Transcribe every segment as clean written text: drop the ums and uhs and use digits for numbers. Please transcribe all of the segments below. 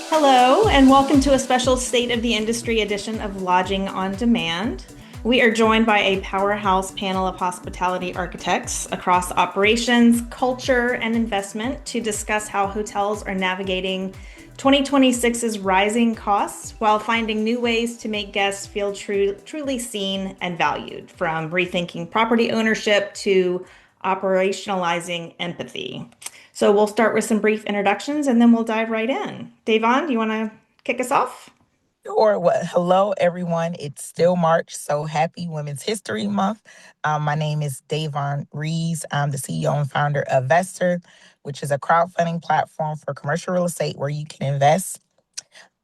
Hello, and welcome to a special State of the Industry edition of Lodging on Demand. We are joined by a powerhouse panel of hospitality architects across operations, culture, and investment to discuss how hotels are navigating 2026's rising costs while finding new ways to make guests feel truly seen and valued, from rethinking property ownership to operationalizing empathy. So we'll start with some brief introductions and then we'll dive right in. Davonne, do you want to kick us off? Sure. Well, hello, everyone. It's still March, so happy Women's History Month. My name is Davonne Reaves. I'm the CEO and founder of Vesterr, which is a crowdfunding platform for commercial real estate where you can invest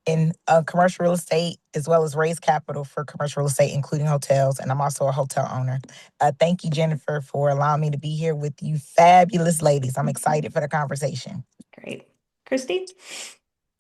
in commercial real estate as well as raise capital for commercial real estate, including hotels. And I'm also a hotel owner. Thank you, Jennifer, for allowing me to be here with you fabulous ladies. I'm excited for the conversation. Great. Kristie?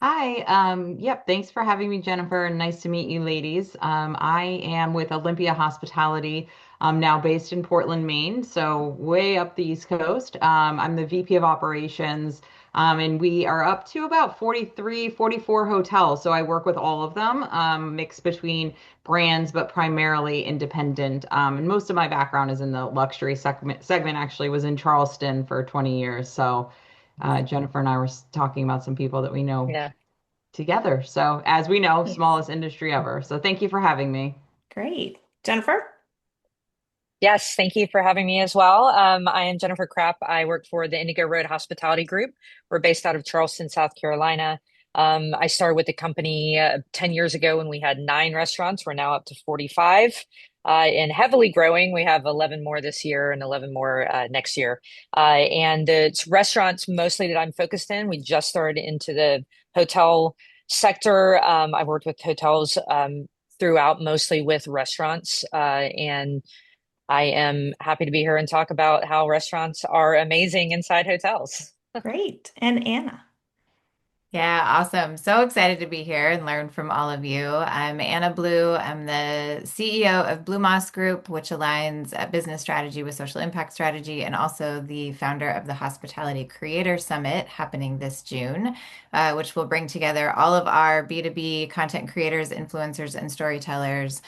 Hi. Yep. Thanks for having me, Jennifer. Nice to meet you, ladies. I am with Olympia Hospitality. I'm now based in Portland, Maine, so way up the East Coast. I'm the VP of Operations, and we are up to about 43, 44 hotels. So I work with all of them, mixed between brands, but primarily independent. And most of my background is in the luxury segment actually was in Charleston for 20 years. So Jennifer and I were talking about some people that we know together. So as we know, Yes. smallest industry ever. So thank you for having me. Great. Jennifer? Yes, thank you for having me as well. I am Jennifer Krapp. I work for the Indigo Road Hospitality Group. We're based out of Charleston, South Carolina. I started with the company 10 years ago when we had 9 restaurants. We're now up to 45 and heavily growing. We have 11 more this year and 11 more next year. And it's restaurants mostly that I'm focused in. We just started into the hotel sector. I've worked with hotels throughout, mostly with restaurants. And I am happy to be here and talk about how restaurants are amazing inside hotels. Great. And Anna? Yeah, awesome. So excited to be here and learn from all of you. I'm Anna Blue. I'm the CEO of Blue Moss Group, which aligns business strategy with social impact strategy, and also the founder of the Hospitality Creator Summit happening this June, which will bring together all of our B2B content creators, influencers, and storytellers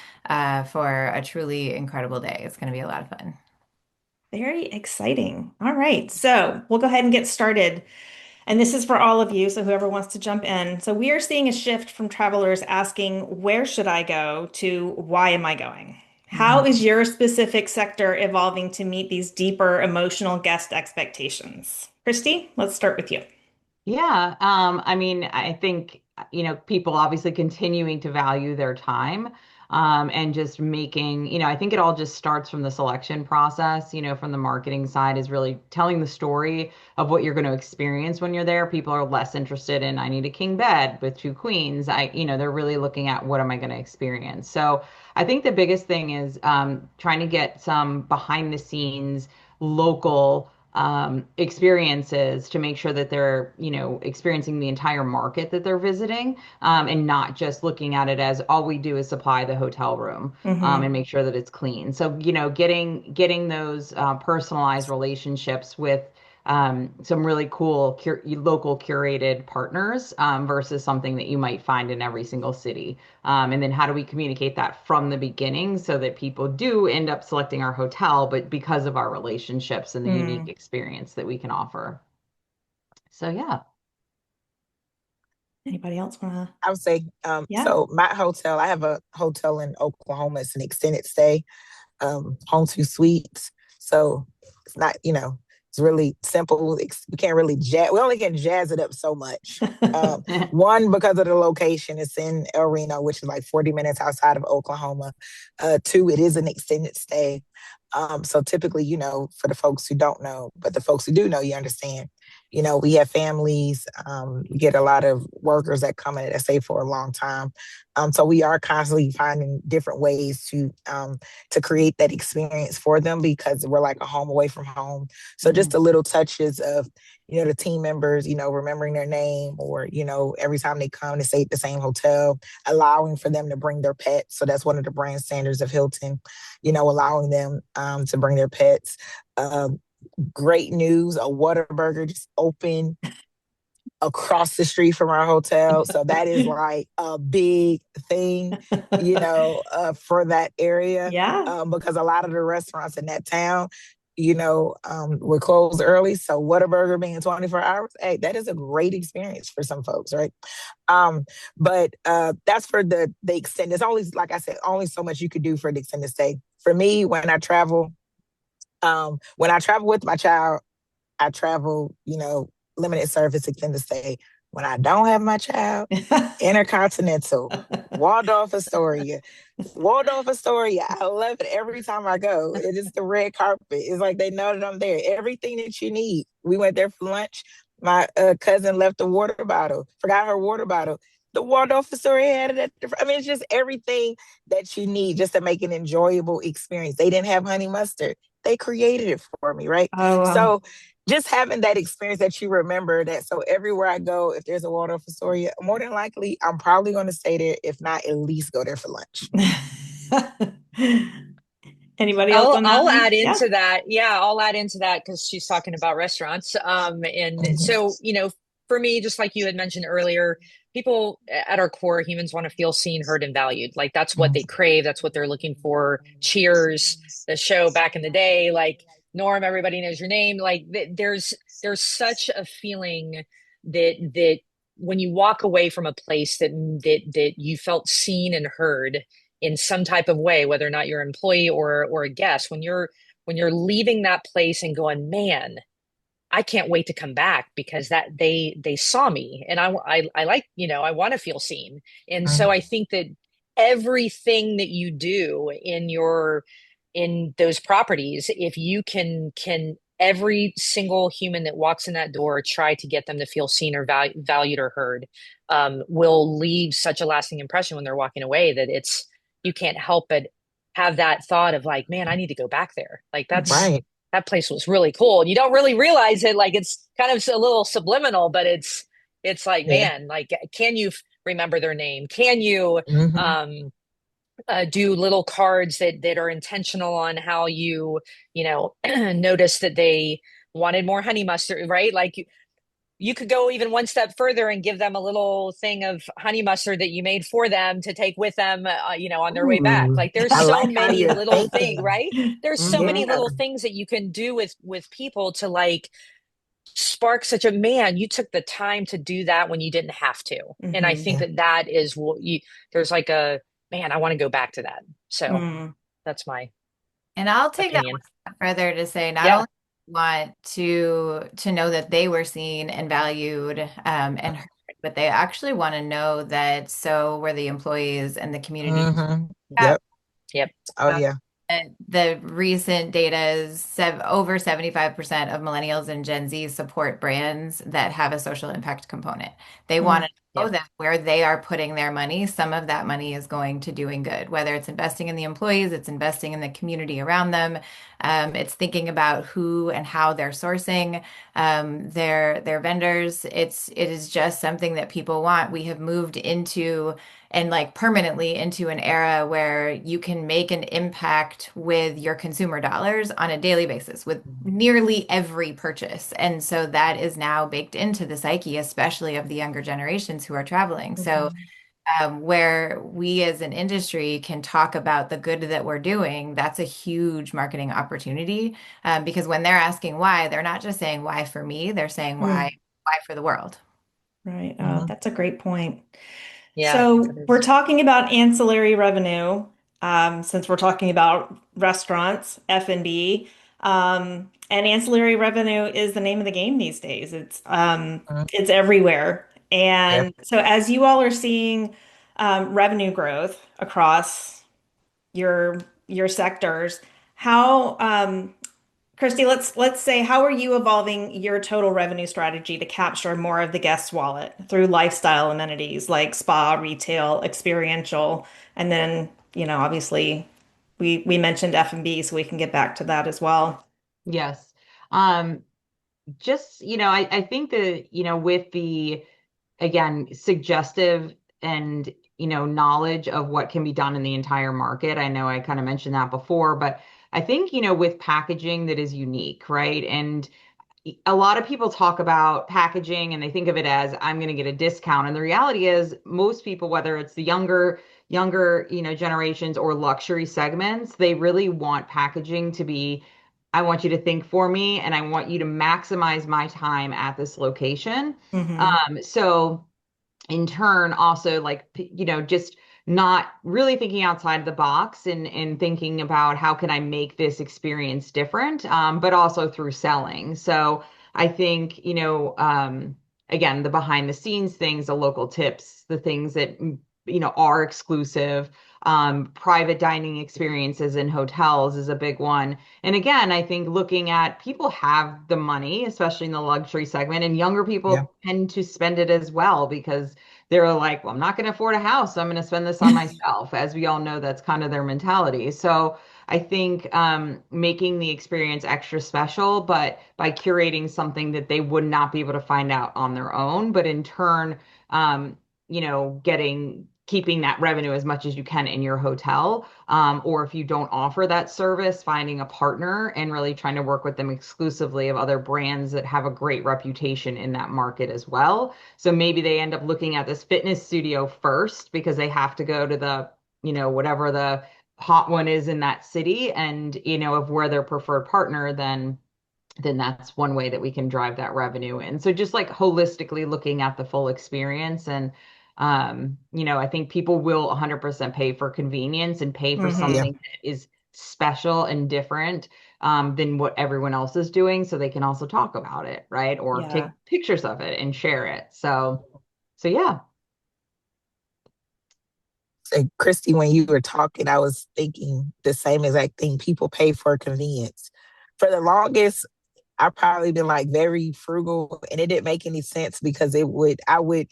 for a truly incredible day. It's going to be a lot of fun. Very exciting. All right. So we'll go ahead and get started. And this is for all of you, so whoever wants to jump in. So we are seeing a shift from travelers asking, where should I go, to why am I going? How is your specific sector evolving to meet these deeper emotional guest expectations? Kristie, let's start with you. Yeah. I mean, I think, people obviously continuing to value their time. And just making, I think it all just starts from the selection process, from the marketing side is really telling the story of what you're going to experience when you're there. People are less interested in, I need a king bed with 2 queens. They're really looking at what am I going to experience. So I think the biggest thing is trying to get some behind the scenes local experiences to make sure that they're, experiencing the entire market that they're visiting, and not just looking at it as all we do is supply the hotel room, and make sure that it's clean. So, getting those personalized relationships with some really cool local curated partners, versus something that you might find in every single city. And then how do we communicate that from the beginning so that people do end up selecting our hotel, but because of our relationships and the unique experience that we can offer. So yeah. Anybody else want to? I would say, Yeah. so my hotel, I have a hotel in Oklahoma. It's an extended stay, home 2 suites. So it's not, it's really simple. We can't really we only can jazz it up so much. One, because of the location, it's in El Reno, which is like 40 minutes outside of Oklahoma. 2, it is an extended stay. So typically, for the folks who don't know, but the folks who do know, you understand, We have families, we get a lot of workers that come in that stay for a long time. So we are constantly finding different ways to create that experience for them, because we're like a home away from home. So just the little touches of, the team members, remembering their name, or, every time they come to stay at the same hotel, allowing for them to bring their pets. So that's one of the brand standards of Hilton, allowing them to bring their pets. Great news, a Whataburger just opened across the street from our hotel. So that is like a big thing, for that area. Yeah. Because a lot of the restaurants in that town, were closed early. So Whataburger being 24 hours, hey, that is a great experience for some folks, right? But that's for the extended. There's always, like I said, only so much you could do for the extended stay. For me, when I travel with my child, I travel, limited service extended stay. When I don't have my child, Intercontinental, Waldorf Astoria. Waldorf Astoria, I love it every time I go. It is the red carpet. It's like they know that I'm there. Everything that you need. We went there for lunch. My cousin left a water bottle, forgot her water bottle. The Waldorf Astoria had it. It's just everything that you need just to make an enjoyable experience. They didn't have honey mustard. They created it for me, right? Oh, wow. So just having that experience that you remember that. So everywhere I go, if there's a Waldorf Astoria, more than likely, I'm probably going to stay there. If not, at least go there for lunch. Anybody else on that I'll one? add Yeah. into that. Yeah, I'll add into that because she's talking about restaurants. And so, for me, just like you had mentioned earlier, people at our core, humans want to feel seen, heard, and valued. Like that's what they crave. That's what they're looking for. Cheers, the show back in the day, like Norm, everybody knows your name. Like there's such a feeling that when you walk away from a place that you felt seen and heard in some type of way, whether or not you're an employee or a guest, when you're leaving that place and going, man, I can't wait to come back because that they saw me and I like, I want to feel seen. And so I think that everything that you do in those properties, if you can every single human that walks in that door try to get them to feel seen or valued or heard, will leave such a lasting impression when they're walking away that you can't help but have that thought of like, man, I need to go back there. Like Right. that place was really cool. And you don't really realize it. Like it's kind of a little subliminal, but it's like, Yeah. man, like, can you remember their name? Can you, Mm-hmm. do little cards that are intentional on how notice that they wanted more honey mustard, right? Like you could go even one step further and give them a little thing of honey mustard that you made for them to take with them, on their way back. Ooh, Like there's I so like how many you're little things, thinking. right? There's so many Yeah. little things that you can do with people to like spark such a man. You took the time to do that when you didn't have to, and I think Yeah. that is what there's like a man. I want to go back to that. So Mm. that's my And I'll take that opinion. one step further to say not Yeah. only want to know that they were seen and valued and heard, but they actually want to know that so were the employees and the community. Mm-hmm. Yeah. Yep. Yep. Oh yeah. The recent data is over 75% of millennials and Gen Z support brands that have a social impact component. They want to know Yep. that where they are putting their money, some of that money is going to doing good, whether it's investing in the employees, it's investing in the community around them. It's thinking about who and how they're sourcing their vendors. It is just something that people want. We have moved into and like permanently into an era where you can make an impact with your consumer dollars on a daily basis with nearly every purchase. And so that is now baked into the psyche, especially of the younger generations who are traveling. So where we as an industry can talk about the good that we're doing, that's a huge marketing opportunity. Because when they're asking why, they're not just saying why for me, they're saying why for the world. Right. Mm-hmm. That's a great point. Yeah. So we're talking about ancillary revenue, since we're talking about restaurants, F&B, and ancillary revenue is the name of the game these days. It's everywhere. Yep. And so as you all are seeing revenue growth across your sectors, how Kristie, let's say, how are you evolving your total revenue strategy to capture more of the guest's wallet through lifestyle amenities like spa, retail, experiential, and then, obviously we mentioned F&B, so we can get back to that as well. Yes. Um, just, I think that, with the, again, suggestive and, knowledge of what can be done in the entire market. I know I kind of mentioned that before, but I think, with packaging that is unique, right? And a lot of people talk about packaging and they think of it as I'm going to get a discount. And the reality is most people, whether it's the younger, generations or luxury segments, they really want packaging to be, I want you to think for me and I want you to maximize my time at this location. Hmm. So in turn also like just not really thinking outside the box and thinking about how can I make this experience different, but also through selling. So I think again, the behind the scenes things, the local tips, the things that are exclusive, private dining experiences in hotels is a big one. And again, I think looking at people have the money, especially in the luxury segment, and younger Yeah. people tend to spend it as well because they're like, well, I'm not going to afford a house, so I'm going to spend this on myself. As we all know, that's kind of their mentality. So I think making the experience extra special, but by curating something that they would not be able to find out on their own, but in turn, keeping that revenue as much as you can in your hotel. Or if you don't offer that service, finding a partner and really trying to work with them exclusively of other brands that have a great reputation in that market as well. So maybe they end up looking at this fitness studio first because they have to go to the, whatever the hot one is in that city. And, if we're their preferred partner, then that's one way that we can drive that revenue in. So just like holistically looking at the full experience and I think people will 100% pay for convenience and pay for Hmm. Yeah. something that is special and different than what everyone else is doing so they can also talk about it, right? Or Yeah. take pictures of it and share it. So yeah. So, Kristie, when you were talking, I was thinking the same exact thing. People pay for convenience. For the longest, I've probably been like very frugal, and it didn't make any sense because I would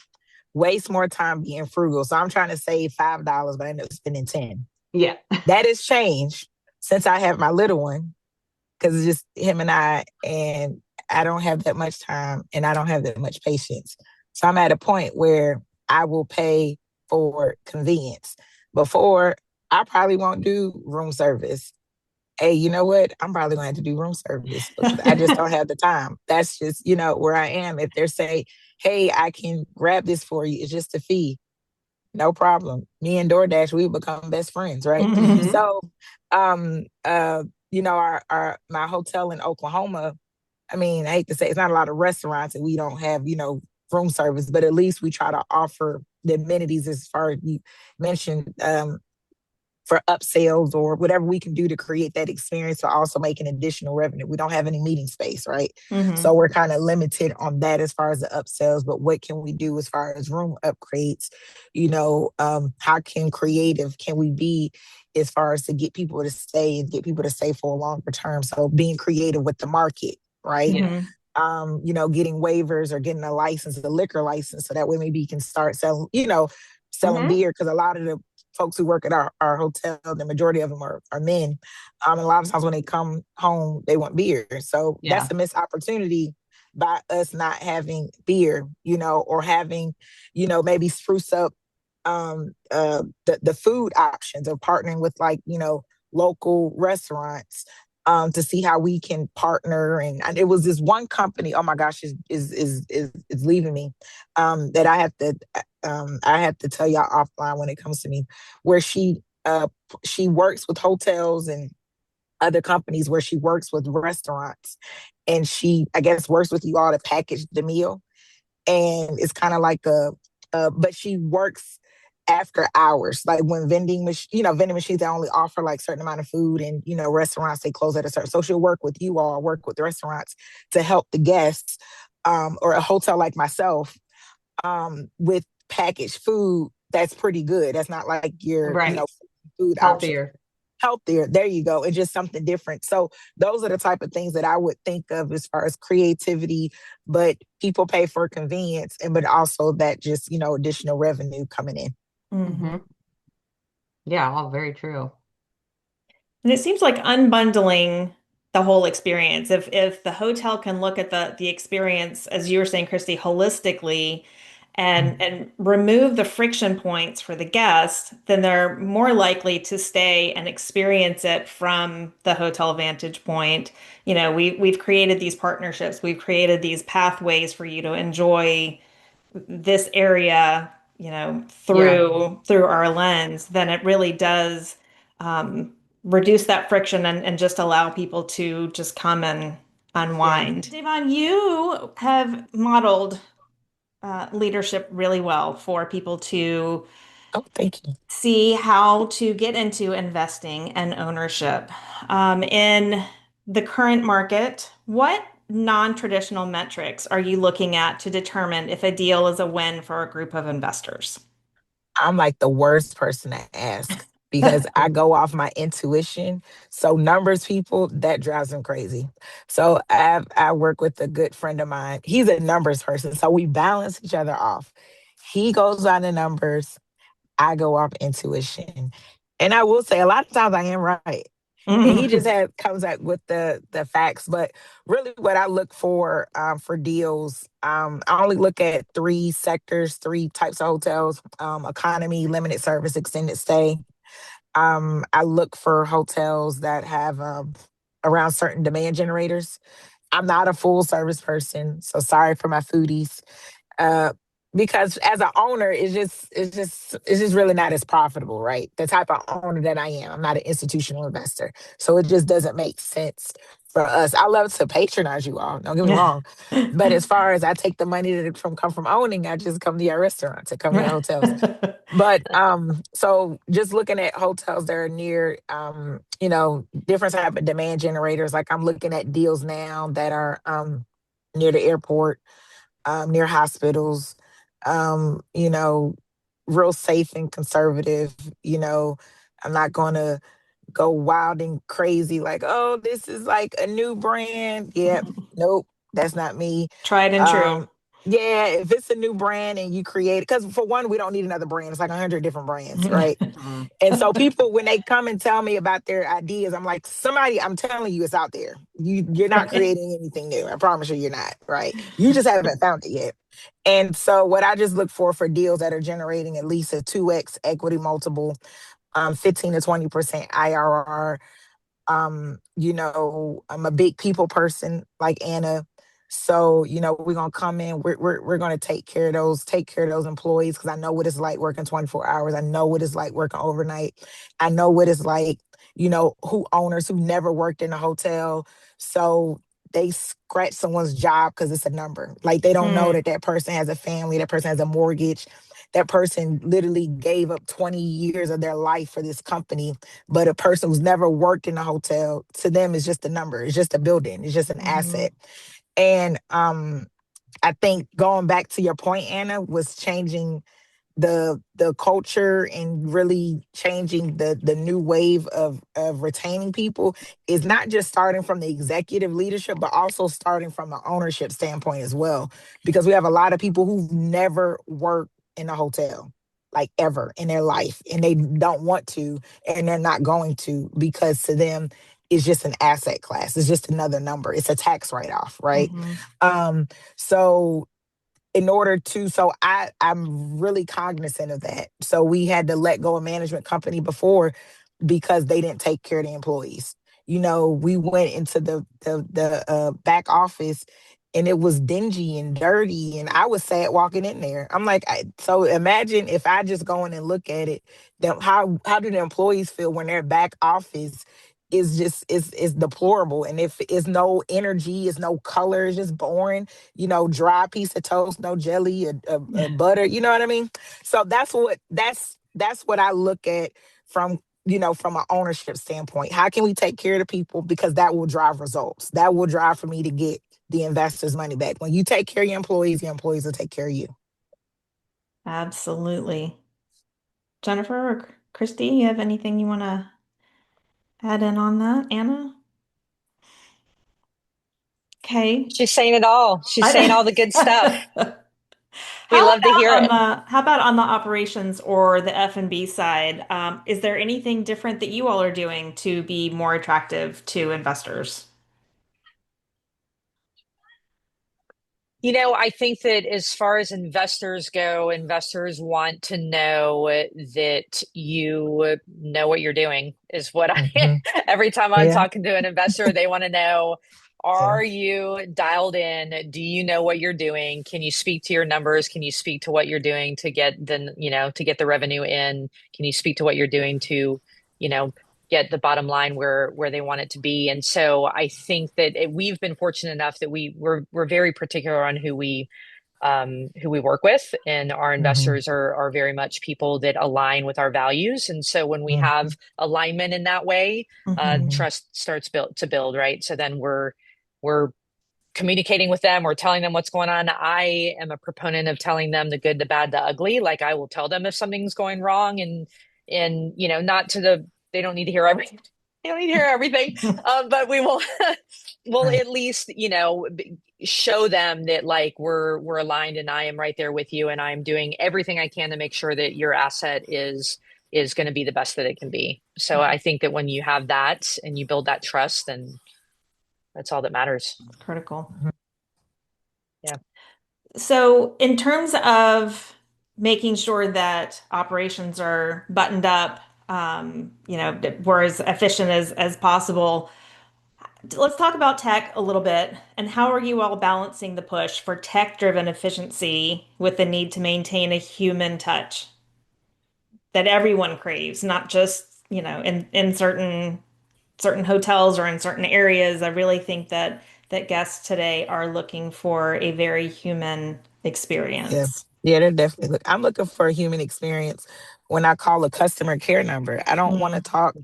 waste more time being frugal. So I'm trying to save $5, but I end up spending 10. Yeah. That has changed since I have my little one because it's just him and I don't have that much time and I don't have that much patience. So I'm at a point where I will pay for convenience. Before, I probably won't do room service. Hey, you know what? I'm probably going to have to do room service because I just don't have the time. That's just, where I am. If they're saying, hey, I can grab this for you, it's just a fee. No problem. Me and DoorDash, we become best friends, right? Hmm. So, our my hotel in Oklahoma, I mean, I hate to say it's not a lot of restaurants and we don't have, room service, but at least we try to offer the amenities as far as you mentioned, for upsells or whatever we can do to create that experience to also make an additional revenue. We don't have any meeting space, right? Hmm. So we're kind of limited on that as far as the upsells, but what can we do as far as room upgrades? How creative can we be as far as to get people to stay and get people to stay for a longer term? So being creative with the market, right? Yeah. Hmm. Getting waivers or getting a license, a liquor license, so that way maybe you can start selling, selling Hmm. beer. Because a lot of the folks who work at our hotel, the majority of them are men. And a lot of times when they come home, they want beer. So Yeah. that's a missed opportunity by us not having beer, or having, maybe spruce up the food options or partnering with like, local restaurants to see how we can partner. And it was this one company, oh my gosh, is leaving me, that I have to tell y'all offline when it comes to me, where she works with hotels and other companies where she works with restaurants, and she, I guess, works with you all to package the meal. And it's kind of like but she works after hours, like when vending machines, they only offer like certain amount of food, and restaurants, they close at a certain. So she'll work with you all, work with the restaurants to help the guests, or a hotel like myself, with packaged food that's pretty good. That's not like your, Right. food options. Healthier. healthier. There you go. It's just something different. So those are the type of things that I would think of as far as creativity, but people pay for convenience, and but also that just, additional revenue coming in. Mm-hmm. Yeah, all very true. And it seems like unbundling the whole experience. If the hotel can look at the experience, as you were saying, Kristie, holistically and remove the friction points for the guest, then they're more likely to stay and experience it from the hotel vantage point. We've created these partnerships, we've created these pathways for you to enjoy this area, Yeah. through our lens, then it really does reduce that friction and just allow people to just come and unwind. Yeah. Davonne, you have modeled leadership really well for people to Oh, thank you. see how to get into investing and ownership. In the current market, what non-traditional metrics are you looking at to determine if a deal is a win for a group of investors? I'm like the worst person to ask because I go off my intuition. So numbers people, that drives them crazy. So I work with a good friend of mine. He's a numbers person. So we balance each other off. He goes on the numbers, I go off intuition. And I will say a lot of times I am right. And he just comes up with the facts. But really, what I look for deals, I only look at three sectors, three types of hotels: economy, limited service, extended stay. I look for hotels that have around certain demand generators. I'm not a full service person, so sorry for my foodies. Uh, because as an owner, it's just really not as profitable, right? The type of owner that I am, I'm not an institutional investor, so it just doesn't make sense for us. I love to patronize you all. Don't get me wrong, but as far as I take the money that come from owning, I just come to your restaurants, I come to your hotels. But so just looking at hotels that are near, different type of demand generators. Like I'm looking at deals now that are near the airport, near hospitals, um, you know, real safe and conservative. You know, I'm not going to go wild and crazy like, oh, this is like a new brand. Yep. Nope. That's not me. Tried and true. Yeah, if it's a new brand and you create it, because for one, we don't need another brand. It's like 100 different brands, right? And so people, when they come and tell me about their ideas, I'm like, I'm telling you, it's out there. You're not creating anything new. I promise you, you're not, right? You just haven't found it yet. And so what I just look for deals that are generating at least a 2x equity multiple, 15 to 20% IRR. I'm a big people person like Anna. So, we're gonna come in, we're gonna take care of those employees because I know what it's like working 24 hours. I know what it's like working overnight. I know what it's like, who owners who never worked in a hotel. So they scratch someone's job because it's a number. Like they don't know that person has a family, that person has a mortgage, that person literally gave up 20 years of their life for this company. But a person who's never worked in a hotel, to them is just a number. It's just a building. It's just an asset. And I think going back to your point, Anna, was changing the culture and really changing the new wave of retaining people is not just starting from the executive leadership, but also starting from an ownership standpoint as well. Because we have a lot of people who've never worked in a hotel, like ever in their life, and they don't want to, and they're not going to, because to them it's just an asset class. It's just another number. It's a tax write-off, right? So I'm really cognizant of that. So we had to let go of management company before because they didn't take care of the employees. We went into the back office and it was dingy and dirty, and I was sad walking in there. I'm like, so imagine if I just go in and look at it, then how do the employees feel when their back office is deplorable, and if it's no energy, it's no color, it's just boring, dry piece of toast, no jelly, a butter, you know what I mean? So that's what I look at from an ownership standpoint. How can we take care of the people? Because that will drive results. That will drive for me to get the investors' money back. When you take care of your employees will take care of you. Absolutely. Jennifer or Kristie, you have anything you want to add in on that, Anna? Okay. She's saying it all. She's saying all the good stuff. We love to hear it. How about on the operations or the F&B side? Is there anything different that you all are doing to be more attractive to investors? I think that as far as investors go, investors want to know that you know what you're doing, is what Hmm. every time I'm Yeah. talking to an investor, they want to know, Yeah. are you dialed in? Do you know what you're doing? Can you speak to your numbers? Can you speak to what you're doing to get the revenue in? Can you speak to what you're doing to, you know, get the bottom line where they want it to be? And so I think that we've been fortunate enough that we're very particular on who we work with, and our Hmm. investors are very much people that align with our values. And so when we Hmm. have alignment in that way, Hmm. Hmm. trust starts built to build, right? So then we're communicating with them or telling them what's going on. I am a proponent of telling them the good, the bad, the ugly. Like, I will tell them if something's going wrong, and not to they don't need to hear everything. They don't need to hear everything. But we will we'll Right. at least, show them that, like, we're aligned, and I am right there with you, and I'm doing everything I can to make sure that your asset is going to be the best that it can be. So I think that when you have that and you build that trust, then that's all that matters. Critical. Yeah. So, in terms of making sure that operations are buttoned up, that we're as efficient as possible, let's talk about tech a little bit. And how are you all balancing the push for tech-driven efficiency with the need to maintain a human touch that everyone craves, not just, in certain hotels or in certain areas. I really think that guests today are looking for a very human Yeah. experience. Yeah, they're definitely I'm looking for a human experience when I call a customer care number. I want to talk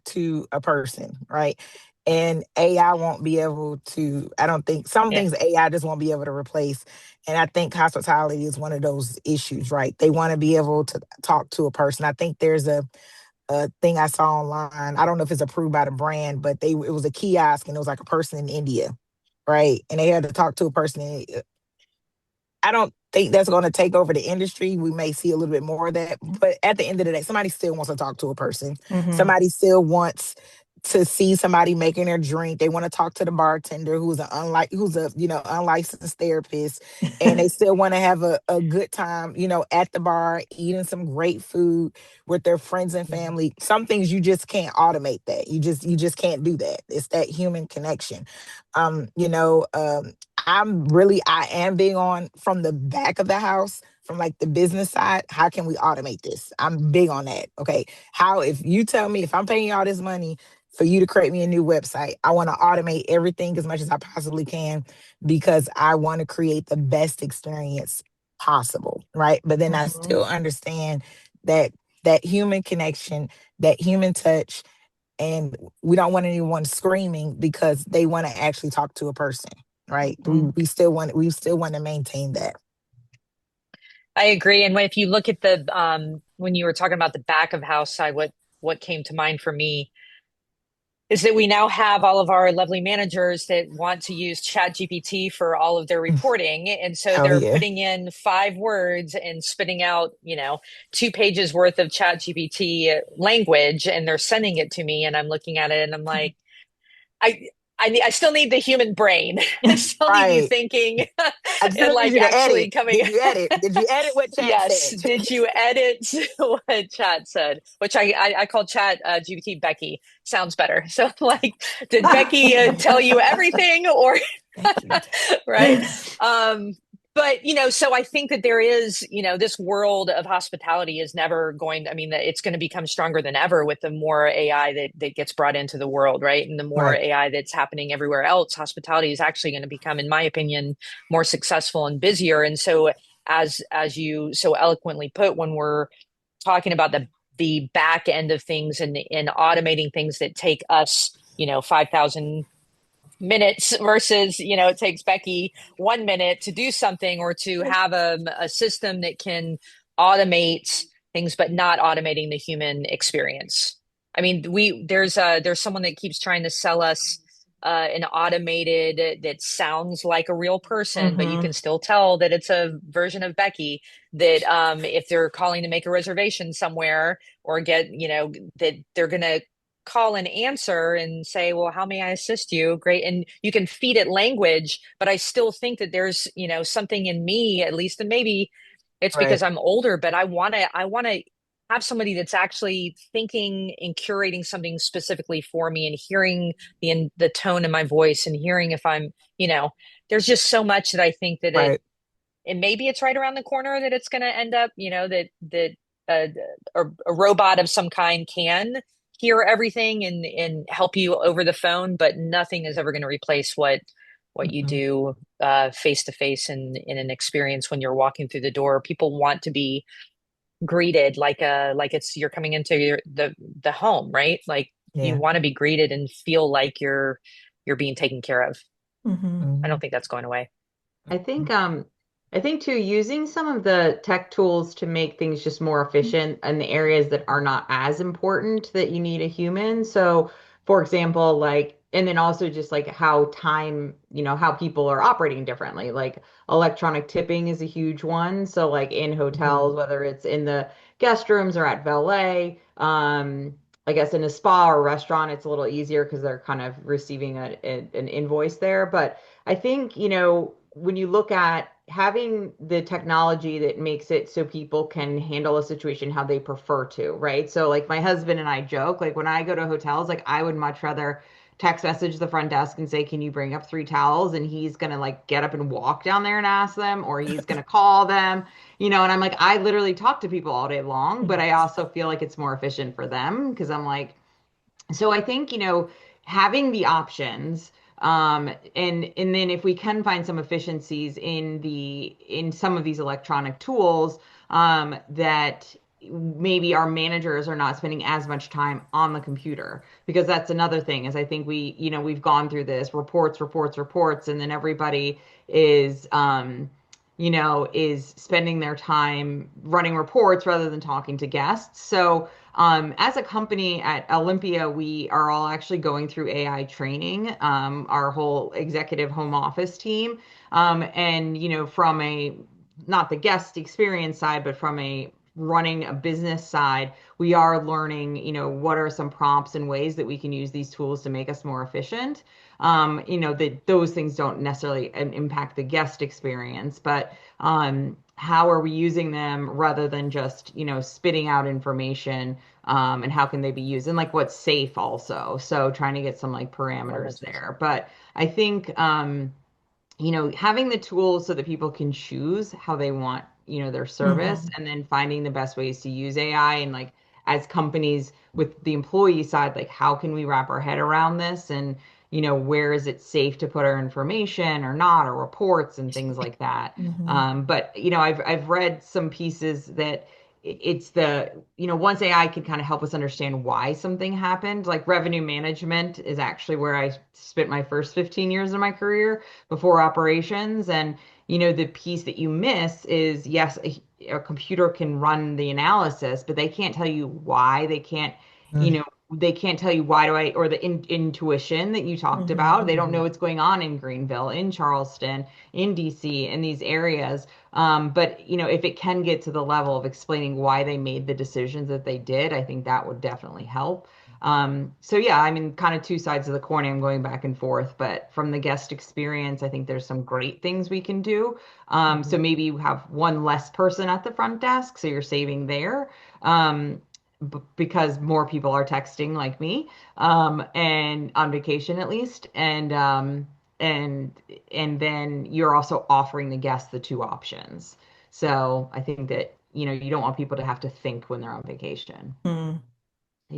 to a person, right? And AI won't be able to, I don't think some Yeah. things AI just won't be able to replace. And I think hospitality is one of those issues, right? They want to be able to talk to a person. I think there's a thing I saw online. I don't know if it's approved by the brand, but it was a kiosk and it was like a person in India, right? And they had to talk to a person. I don't think that's going to take over the industry. We may see a little bit more of that, but at the end of the day, somebody still wants to talk to a person. Hmm. Somebody still wants to see somebody making their drink. They want to talk to the bartender who's a unlicensed therapist, and they still want to have a good time, at the bar, eating some great food with their friends and family. Some things you just can't automate that. You just can't do that. It's that human connection. Um, you know, um, I am big on from the back of the house, from like the business side. How can we automate this? I'm big on that. Okay. If you tell me if I'm paying you all this money for you to create me a new website, I want to automate everything as much as I possibly can because I want to create the best experience possible. Right. But then I Hmm. still understand that that human connection, that human touch, and we don't want anyone screaming because they want to actually talk to a person, right? We still want to maintain that. I agree. And if you look at the when you were talking about the back of house side, what came to mind for me is that we now have all of our lovely managers that want to use Chat GPT for all of their reporting. And so Oh they're yeah. putting in 5 words and spitting out, 2 pages worth of Chat GPT language, and they're sending it to me. And I'm looking at it and I'm like, I I still need the human brain. I still need you Right. thinking I and still need like you to actually edit. coming. Did you edit? Did you edit what chat Yes. said? Did you edit what Chat said? Which I call Chat GPT Becky. Sounds better. So like, did Becky tell you everything, or Thank you. right? Um, but so I think that there is, this world of hospitality is never going. I mean, it's going to become stronger than ever with the more AI that gets brought into the world, right? And the more Right. AI that's happening everywhere else, hospitality is actually going to become, in my opinion, more successful and busier. And so, as you so eloquently put, when we're talking about the back end of things and automating things that take us, 5,000 minutes versus it takes Becky 1 minute to do something, or to have a system that can automate things but not automating the human experience. I mean, there's someone that keeps trying to sell us an automated that sounds like a real person, but you Mm-hmm. can still tell that it's a version of Becky. That if they're calling to make a reservation somewhere or get, that they're gonna call and answer and say, "Well, how may I assist you?" Great, and you can feed it language, but I still think that there's, something in me, at least, and maybe it's Right. because I'm older, but I want to have somebody that's actually thinking and curating something specifically for me and hearing the tone in my voice and hearing if I'm, there's just so much that I think that Right. and maybe it's right around the corner that it's going to end up, that uh, a robot of some kind can hear everything and help you over the phone, but nothing is ever going to replace what you Mhm. do face to face in an experience when you're walking through the door. People want to be greeted like it's you're coming into the home, right? Like you Yeah. want to be greeted and feel like you're being taken care of. Mm-hmm. I don't Mhm. think that's going away. I think I think too using some of the tech tools to make things just more efficient in the areas that are not as important that you need a human. So, for example, like and then also just like how time, how people are operating differently. Like electronic tipping is a huge one. So like in Mhm. hotels, whether it's in the guest rooms or at valet, I guess in a spa or restaurant, it's a little easier because they're kind of receiving an invoice there. But I think, when you look at having the technology that makes it so people can handle a situation how they prefer to, right? So like my husband and I joke, like when I go to hotels, like I would much rather text message the front desk and say, "Can you bring up 3 towels?" And he's gonna like get up and walk down there and ask them, or he's gonna call them, and I'm like, I literally talk to people all day long, but I also feel like it's more efficient for them because I'm like, so I think, having the options, and then if we can find some efficiencies in some of these electronic tools, that maybe our managers are not spending as much time on the computer because that's another thing is I think we've gone through this reports, and then everybody is is spending their time running reports rather than talking to guests. So as a company at Olympia, we are all actually going through AI training, our whole executive home office team. And, from not the guest experience side, but from a running a business side, we are learning, what are some prompts and ways that we can use these tools to make us more efficient. That those things don't necessarily impact the guest experience, but how are we using them rather than just, spitting out information, and how can they be used and like what's safe also. So trying to get some like parameters there. But I think having the tools so that people can choose how they want, their service Mm-hmm. and then finding the best ways to use AI and like as companies with the employee side, like how can we wrap our head around this and where is it safe to put our information or not or reports and things like that. Mm-hmm. But I've read some pieces that it's the once AI can kind of help us understand why something happened, like revenue management is actually where I spent my first 15 years of my career before operations. And, the piece that you miss is yes, a computer can run the analysis, but they can't tell you why. You Mhm. know, they can't tell you why do I, or the intuition that you talked about. Mm-hmm. They don't know Mhm. what's going on in Greenville, in Charleston, in DC, in these areas. But, if it can get to the level of explaining why they made the decisions that they did, I think that would definitely help. So yeah, I mean, kind of two sides of the coin. I'm going back and forth, but from the guest experience, I think there's some great things we can do. So Mhm. maybe you have one less person at the front desk, so you're saving there. Because more people are texting like me, and on vacation at least, and and then you're also offering the guests the two options. So I think that, you don't want people to have to think when they're on vacation. Mm-hmm.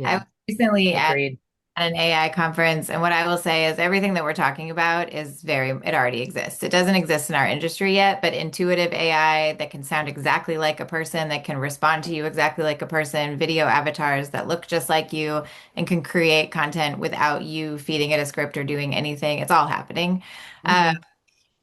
I was Yeah. recently at Agreed. an AI conference, and what I will say is everything that we're talking about it already exists. It doesn't exist in our industry yet, but intuitive AI that can sound exactly like a person, that can respond to you exactly like a person, video avatars that look just like you, and can create content without you feeding it a script or doing anything. It's all happening. Uh, Mhm.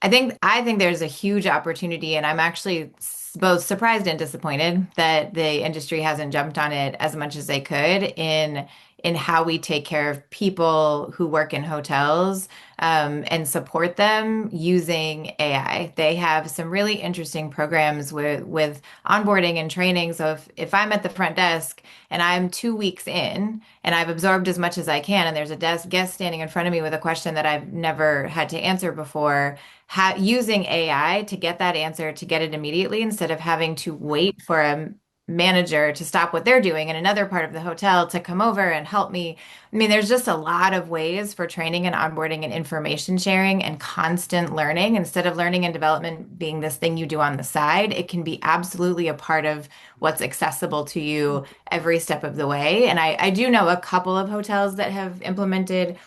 I think there's a huge opportunity, and I'm actually both surprised and disappointed that the industry hasn't jumped on it as much as they could in in how we take care of people who work in hotels and support them using AI. They have some really interesting programs with onboarding and training. So if I'm at the front desk and I'm 2 weeks in and I've absorbed as much as I can, and there's a guest standing in front of me with a question that I've never had to answer before, using AI to get that answer, to get it immediately instead of having to wait for a manager to stop what they're doing in another part of the hotel to come over and help me. I mean, there's just a lot of ways for training and onboarding and information sharing and constant learning. Instead of learning and development being this thing you do on the side, it can be absolutely a part of what's accessible to you every step of the way. And I do know a couple of hotels that have implemented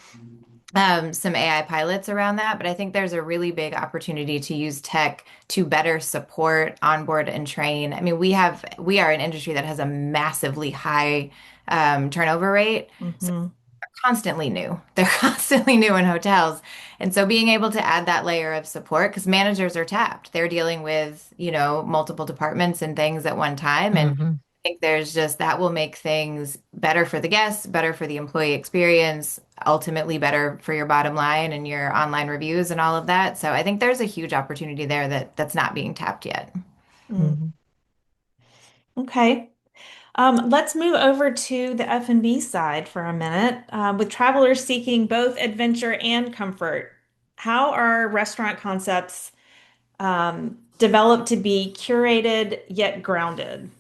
some AI pilots around that, but I think there's a really big opportunity to use tech to better support, onboard, and train. I mean, we are an industry that has a massively high turnover rate. So Hmm. they're constantly new. They're constantly new in hotels. And so being able to add that layer of support, because managers are tapped. They're dealing with, multiple departments and things at one time. And Hmm. I think there's just that will make things better for the guests, better for the employee experience, ultimately better for your bottom line and your online reviews and all of that. So I think there's a huge opportunity there that's not being tapped yet. Hmm. Okay. Let's move over to the F&B side for a minute. With travelers seeking both adventure and comfort, how are restaurant concepts developed to be curated yet grounded?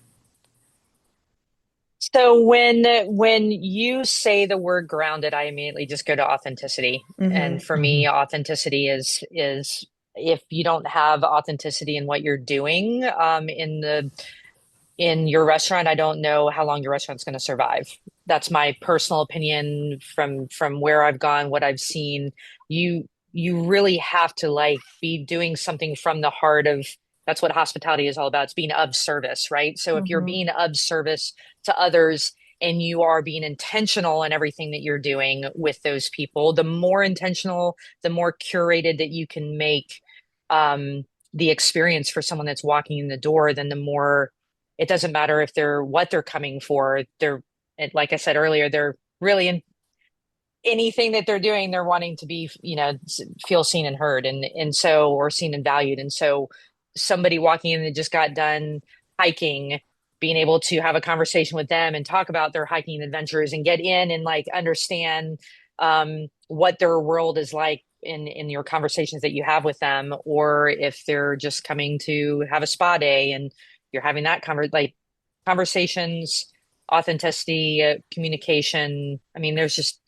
So when you say the word grounded, I immediately just go to authenticity. And Hmm. for me, authenticity is if you don't have authenticity in what you're doing, in your restaurant, I don't know how long your restaurant's going to survive. That's my personal opinion from where I've gone, what I've seen. You really have to like be doing something from the heart of that's what hospitality is all about. It's being of service, right? So if you're Hmm. being of service to others and you are being intentional in everything that you're doing with those people, the more intentional, the more curated that you can make the experience for someone that's walking in the door, then the more it doesn't matter if they're what they're coming for. Like I said earlier, they're really in anything that they're doing, they're wanting to be, feel seen and heard and so, or seen and valued. And so somebody walking in that just got done hiking, being able to have a conversation with them and talk about their hiking adventures and get in and like understand what their world is like in your conversations that you have with them, or if they're just coming to have a spa day and you're having that conversations, authenticity, communication. I mean, there's just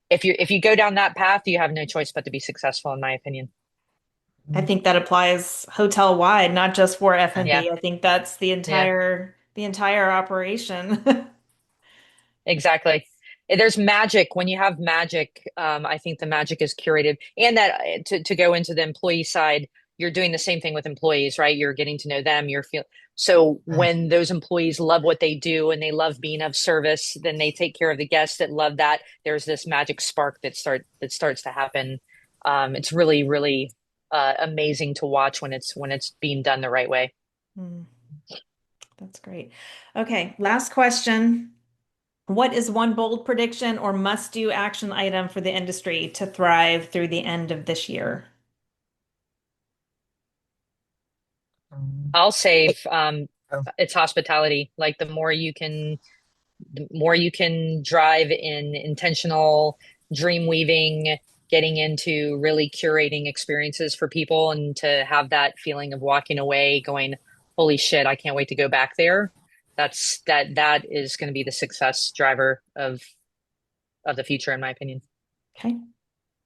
if you go down that path, you have no choice but to be successful, in my opinion. I think that applies hotel wide, not just for Yeah, F&B. I think that's the yeah, entire operation. exactly. There's magic when you have magic. I think the magic is curated, and that to go into the employee side, you're doing the same thing with employees, right? You're getting to know them. You're feel so when those employees love what they do and they love being of service, then they take care of the guests that love that. There's this magic spark that starts to happen. It's really really amazing to watch when it's being done the right way. Hmm, that's great. Okay, last question. What is one bold prediction or must-do action item for the industry to thrive through the end of this year? I'll say Oh, it's hospitality. Like the more you can drive in intentional dream weaving, getting into really curating experiences for people and to have that feeling of walking away going, holy shit, I can't wait to go back there. That is going to be the success driver of the future, in my opinion. Okay.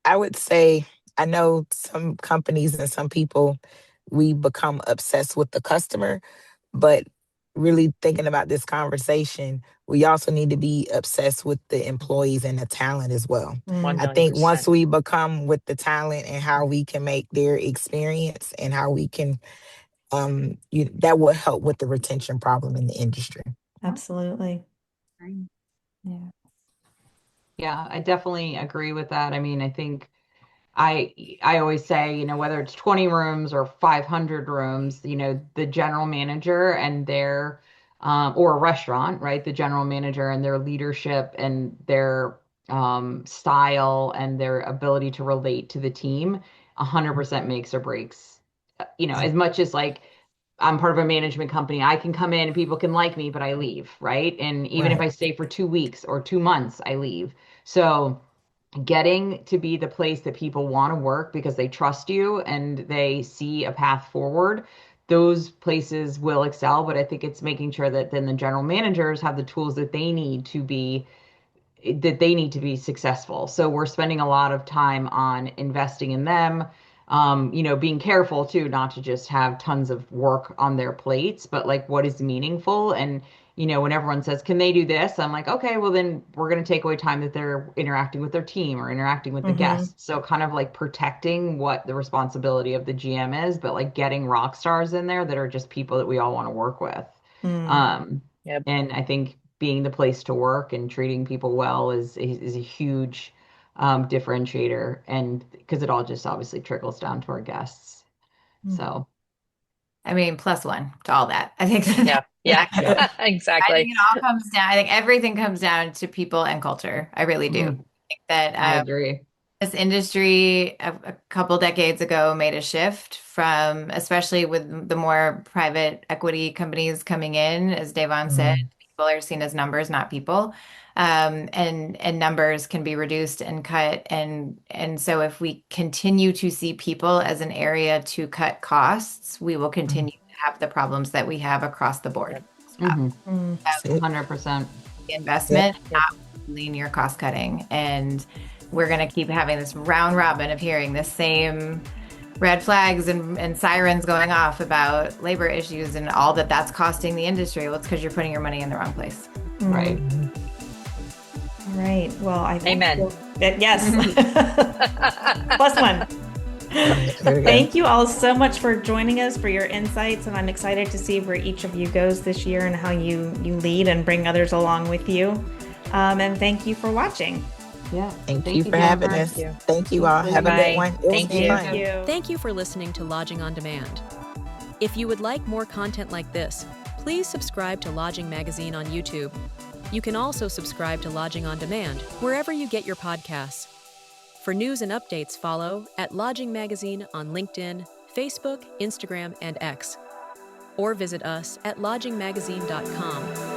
I would say I know some companies and some people, we become obsessed with the customer, but really thinking about this conversation, we also need to be obsessed with the employees and the talent as well. One Mm, I million think once percent. we become with the talent and how we can make their experience and how we can that will help with the retention problem in the industry. absolutely. Yeah. Yeah, I definitely agree with that. I mean, I think I always say, whether it's 20 rooms or 500 rooms, the general manager and their or a restaurant, right? The general manager and their leadership and their style and their ability to relate to the team 100% makes or breaks. As much as like I'm part of a management company, I can come in and people can like me, but I leave, right? And even if Right. I stay for 2 weeks or 2 months, I leave. So getting to be the place that people want to work because they trust you and they see a path forward, those places will excel. But I think it's making sure that then the general managers have the tools that they need to be successful. So we're spending a lot of time on investing in them, being careful too, not to just have tons of work on their plates, but like what is meaningful. And, when everyone says, can they do this? I'm like, okay, well, then we're going to take away time that they're interacting with their team or interacting with the Mm-hmm. guests. So kind of like protecting what the responsibility of the GM is, but like getting rock stars in there that are just people that we all want to work with. Mm. Um, Yep. and I think being the place to work and treating people well is a huge differentiator, and because it all just obviously trickles down to our guests. Mm. So I mean, plus one to all that. I think Yeah. Yeah. yeah, I Exactly. think it all comes down. I think everything comes down to people and culture. I really do. I mhm, think that I agree. this industry a couple decades ago made a shift from, especially with the more private equity companies coming in, as Davonne said, Mm. people are seen as numbers, not people. And numbers can be reduced and cut. And so if we continue to see people as an area to cut costs, we will Mm. continue to have the problems that we have across the board. Yep. Hmm. Mm. That's it. 100%. Yep. Investment, Yep. not linear cost cutting. And we're going to keep having this round robin of hearing the same red flags and sirens going off about labor issues and all that's costing the industry. Well, it's because you're putting your money in the wrong place. Mm. Right. Mhm. All right. Well, I think Amen. yes. Plus one. There we go. Thank you all so much for joining us, for your insights, and I'm excited to see where each of you goes this year and how you lead and bring others along with you. And thank you for watching. Yeah. Thank you for having Jennifer. us. Thank you. Thank you all. Have a Bye. good one. It was Thank you. fun. Thank you. Thank you for listening to Lodging on Demand. If you would like more content like this, please subscribe to Lodging Magazine on YouTube. You can also subscribe to Lodging on Demand wherever you get your podcasts. For news and updates, follow at Lodging Magazine on LinkedIn, Facebook, Instagram, and X. Or visit us at lodgingmagazine.com.